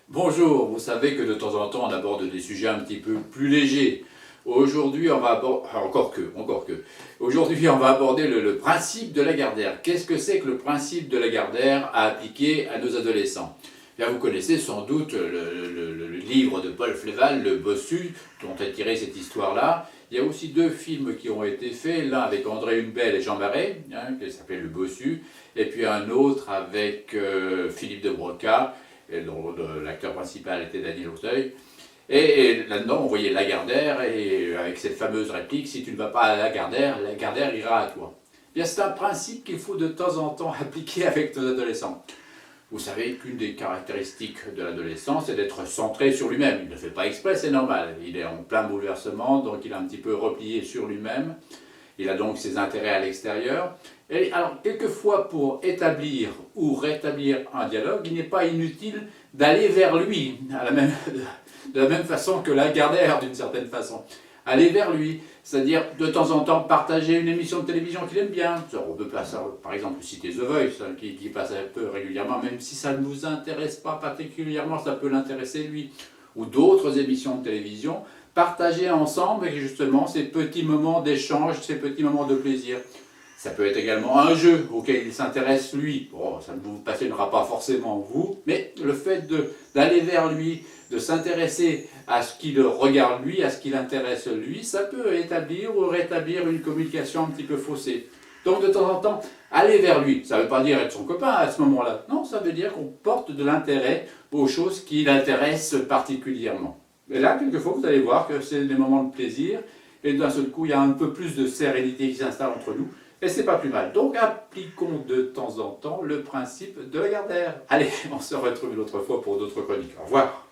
Bonjour, vous savez que de temps en temps on aborde des sujets un petit peu plus légers. Aujourd'hui on va aborder, encore que, aujourd'hui on va aborder le principe de Lagardère. Qu'est-ce que c'est que le principe de Lagardère à appliquer à nos adolescents? Bien, vous connaissez sans doute le livre de Paul Féval, Le Bossu, dont est tirée cette histoire-là. Il y a aussi deux films qui ont été faits, l'un avec André Hunebelle et Jean Marais, qui s'appelle Le Bossu, et puis un autre avec Philippe de Broca, dont l'acteur principal était Daniel Auteuil. Et là-dedans, on voyait Lagardère, et avec cette fameuse réplique, si tu ne vas pas à Lagardère ira à toi. Bien, c'est un principe qu'il faut de temps en temps appliquer avec nos adolescents. Vous savez qu'une des caractéristiques de l'adolescent, c'est d'être centré sur lui-même. Il ne le fait pas exprès, c'est normal. Il est en plein bouleversement, donc il est un petit peu replié sur lui-même. Il a donc ses intérêts à l'extérieur. Et alors, quelquefois, pour établir ou rétablir un dialogue, il n'est pas inutile d'aller vers lui, de la même façon que Lagardère, d'une certaine façon. Aller vers lui, c'est-à-dire de temps en temps partager une émission de télévision qu'il aime bien. On peut par exemple citer The Voice, qui passe un peu régulièrement, même si ça ne vous intéresse pas particulièrement, ça peut l'intéresser lui. Ou d'autres émissions de télévision, partager ensemble justement ces petits moments d'échange, ces petits moments de plaisir. Ça peut être également un jeu auquel il s'intéresse lui. Bon, ça ne vous passionnera pas forcément vous, mais le fait d'aller vers lui, de s'intéresser à ce qui le regarde lui, à ce qui l'intéresse lui, ça peut établir ou rétablir une communication un petit peu faussée. Donc de temps en temps, aller vers lui, ça ne veut pas dire être son copain à ce moment-là. Non, ça veut dire qu'on porte de l'intérêt aux choses qui l'intéressent particulièrement. Et là, quelquefois, vous allez voir que c'est des moments de plaisir, et d'un seul coup, il y a un peu plus de sérénité qui s'installe entre nous, et c'est pas plus mal. Donc appliquons de temps en temps le principe de Lagardère. Allez, on se retrouve une autre fois pour d'autres chroniques. Au revoir.